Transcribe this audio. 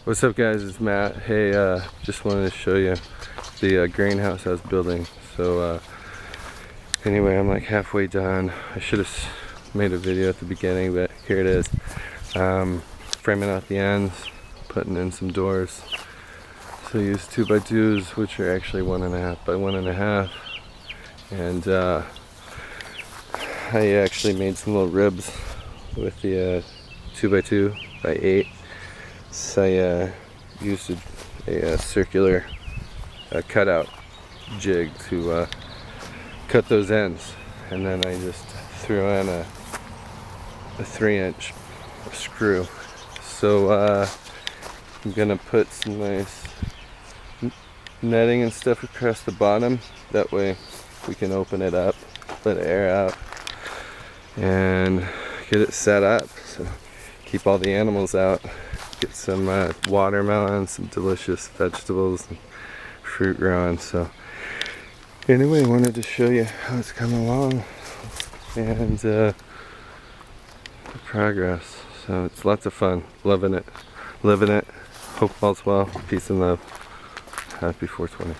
What's up guys, it's Matt. Hey, just wanted to show you the greenhouse I was building. So anyway, I'm like halfway done. I should have made a video at the beginning, but here it is. Framing out the ends, putting in some doors. So I used 2x2s, which are actually 1.5 by 1.5. And I actually made some little ribs with the 2x2 by 8. So I used a circular cutout jig to cut those ends, and then I just threw in a 3-inch screw. So I'm gonna put some nice netting and stuff across the bottom. That way we can open it up, let air out, and get it set up. So keep all the animals out. Get some watermelon, some delicious vegetables and fruit growing. So anyway, I wanted to show you how it's coming along and the progress. So it's lots of fun, loving it, living it. Hope all's well. Peace and love. Happy 420.